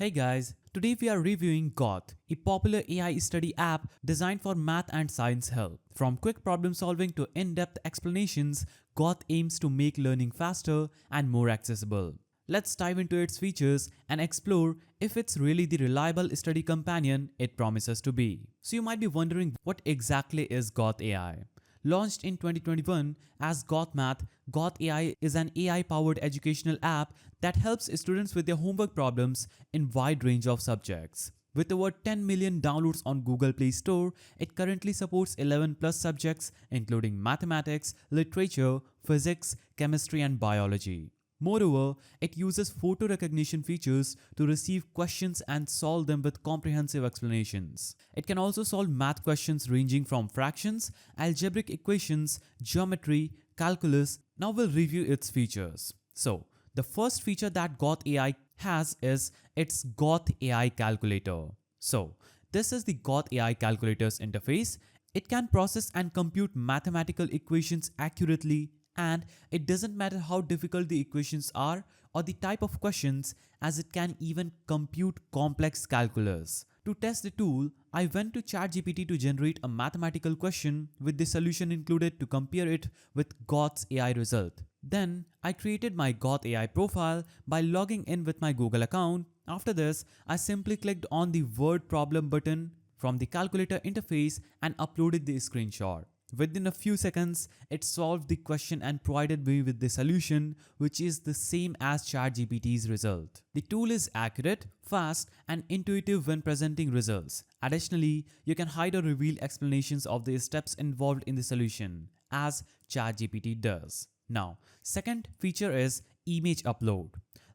Hey guys, today we are reviewing Gauth, a popular AI study app designed for math and science help. From quick problem solving to in-depth explanations, Gauth aims to make learning faster and more accessible. Let's dive into its features and explore if it's really the reliable study companion it promises to be. So you might be wondering, what exactly is Gauth AI? Launched in 2021 as Gauth Math, Gauth AI is an AI-powered educational app that helps students with their homework problems in wide range of subjects. With over 10 million downloads on Google Play Store, it currently supports 11 plus subjects including mathematics, literature, physics, chemistry and biology. Moreover, it uses photo recognition features to receive questions and solve them with comprehensive explanations. It can also solve math questions ranging from fractions, algebraic equations, geometry, calculus. Now we'll review its features. So, the first feature that Gauth AI has is its Gauth AI calculator. So, this is the Gauth AI calculator's interface. It can process and compute mathematical equations accurately, and it doesn't matter how difficult the equations are or the type of questions, as it can even compute complex calculus. To test the tool, I went to ChatGPT to generate a mathematical question with the solution included to compare it with Gauth's AI result. Then I created my Gauth AI profile by logging in with my Google account. After this, I simply clicked on the word problem button from the calculator interface and uploaded the screenshot. Within a few seconds, it solved the question and provided me with the solution, which is the same as ChatGPT's result. The tool is accurate, fast, and intuitive when presenting results. Additionally, you can hide or reveal explanations of the steps involved in the solution, as ChatGPT does. Now, second feature is image upload.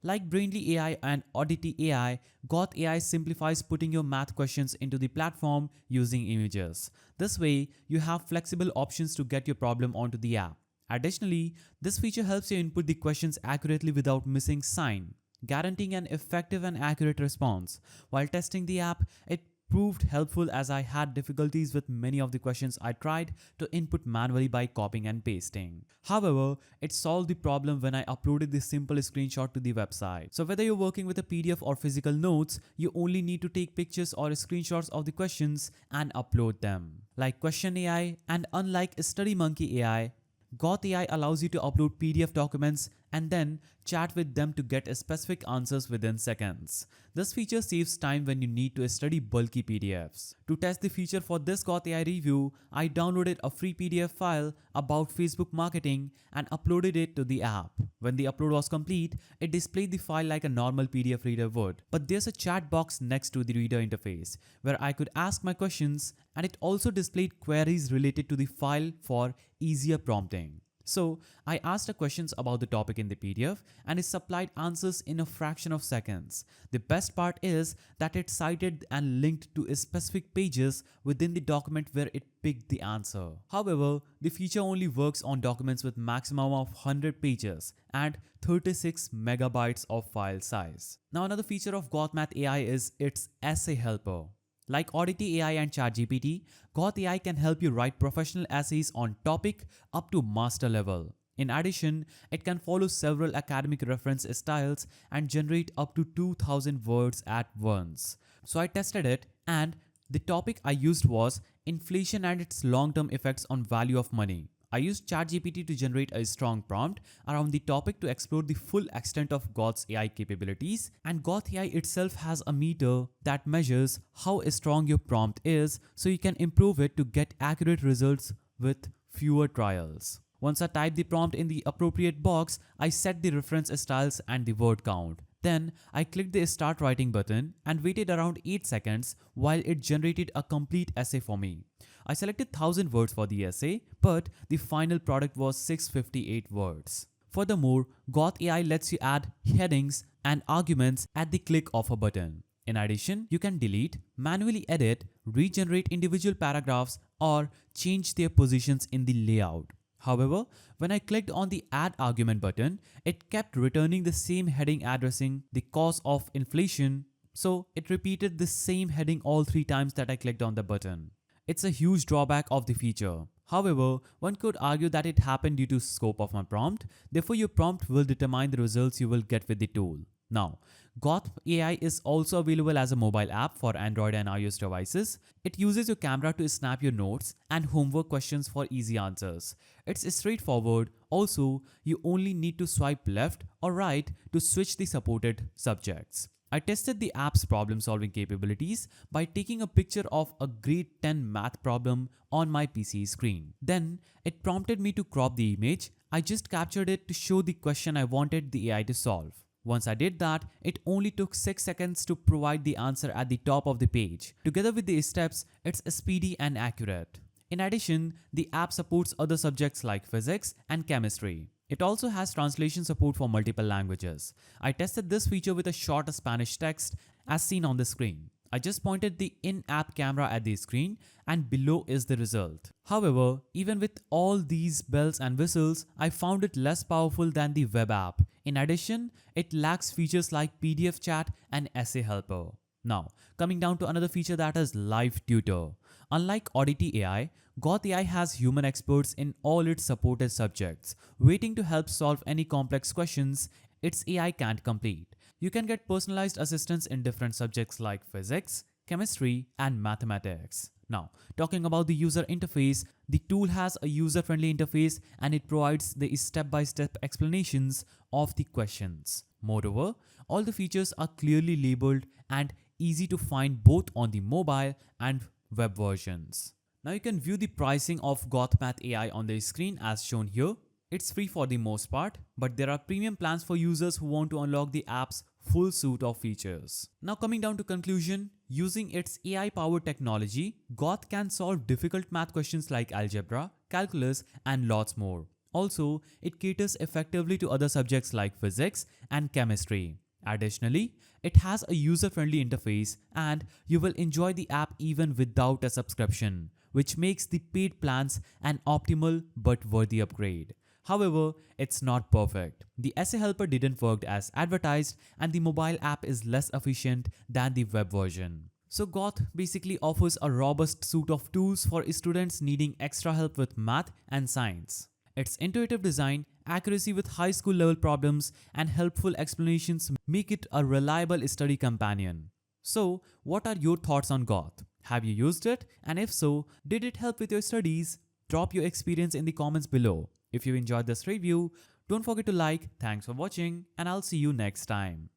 Like Brainly AI and Oddity AI, Gauth AI simplifies putting your math questions into the platform using images. This way, you have flexible options to get your problem onto the app. Additionally, this feature helps you input the questions accurately without missing sign, guaranteeing an effective and accurate response. While testing the app, it proved helpful as I had difficulties with many of the questions I tried to input manually by copying and pasting. However, it solved the problem when I uploaded this simple screenshot to the website. So whether you're working with a PDF or physical notes, you only need to take pictures or screenshots of the questions and upload them. Like Question AI and unlike StudyMonkey AI, Gauth AI allows you to upload PDF documents and then chat with them to get specific answers within seconds. This feature saves time when you need to study bulky PDFs. To test the feature for this Gauth AI review, I downloaded a free PDF file about Facebook marketing and uploaded it to the app. When the upload was complete, it displayed the file like a normal PDF reader would. But there's a chat box next to the reader interface where I could ask my questions, and it also displayed queries related to the file for easier prompting. So I asked the questions about the topic in the PDF and it supplied answers in a fraction of seconds. The best part is that it cited and linked to specific pages within the document where it picked the answer. However, the feature only works on documents with maximum of 100 pages and 36 megabytes of file size. Now another feature of Gauth Math AI is its essay helper. Like Oddity AI and ChatGPT, Gauth AI can help you write professional essays on topic up to master level. In addition, it can follow several academic reference styles and generate up to 2000 words at once. So I tested it, and the topic I used was inflation and its long-term effects on value of money. I used ChatGPT to generate a strong prompt around the topic to explore the full extent of Gauth's AI capabilities, and Gauth AI itself has a meter that measures how strong your prompt is so you can improve it to get accurate results with fewer trials. Once I typed the prompt in the appropriate box, I set the reference styles and the word count. Then I clicked the start writing button and waited around 8 seconds while it generated a complete essay for me. I selected 1000 words for the essay, but the final product was 658 words. Furthermore, Gauth AI lets you add headings and arguments at the click of a button. In addition, you can delete, manually edit, regenerate individual paragraphs, or change their positions in the layout. However, when I clicked on the Add Argument button, it kept returning the same heading addressing the cause of inflation, so it repeated the same heading all 3 times that I clicked on the button. It's a huge drawback of the feature. However, one could argue that it happened due to scope of my prompt, therefore your prompt will determine the results you will get with the tool. Now, Gauth AI is also available as a mobile app for Android and iOS devices. It uses your camera to snap your notes and homework questions for easy answers. It's straightforward. Also, you only need to swipe left or right to switch the supported subjects. I tested the app's problem-solving capabilities by taking a picture of a grade 10 math problem on my PC screen. Then, it prompted me to crop the image. I just captured it to show the question I wanted the AI to solve. Once I did that, it only took 6 seconds to provide the answer at the top of the page. Together with the steps, it's speedy and accurate. In addition, the app supports other subjects like physics and chemistry. It also has translation support for multiple languages. I tested this feature with a short Spanish text as seen on the screen. I just pointed the in-app camera at the screen and below is the result. However, even with all these bells and whistles, I found it less powerful than the web app. In addition, it lacks features like PDF chat and essay helper. Now, coming down to another feature, that is live tutor. Unlike Oddity AI, Gauth AI has human experts in all its supported subjects, waiting to help solve any complex questions its AI can't complete. You can get personalized assistance in different subjects like physics, chemistry, and mathematics. Now, talking about the user interface, the tool has a user-friendly interface and it provides the step-by-step explanations of the questions. Moreover, all the features are clearly labeled and easy to find both on the mobile and web versions. Now you can view the pricing of Gauth Math AI on the screen as shown here. It's free for the most part, but there are premium plans for users who want to unlock the app's full suite of features. Now coming down to conclusion, using its AI-powered technology, Gauth can solve difficult math questions like algebra, calculus, and lots more. Also, it caters effectively to other subjects like physics and chemistry. Additionally, it has a user-friendly interface and you will enjoy the app even without a subscription, which makes the paid plans an optimal but worthy upgrade. However, it's not perfect. The essay helper didn't work as advertised and the mobile app is less efficient than the web version. So Gauth basically offers a robust suite of tools for students needing extra help with math and science. Its intuitive design, accuracy with high school level problems, and helpful explanations make it a reliable study companion. So, what are your thoughts on Gauth? Have you used it? And if so, did it help with your studies? Drop your experience in the comments below. If you enjoyed this review, don't forget to like. Thanks for watching, and I'll see you next time.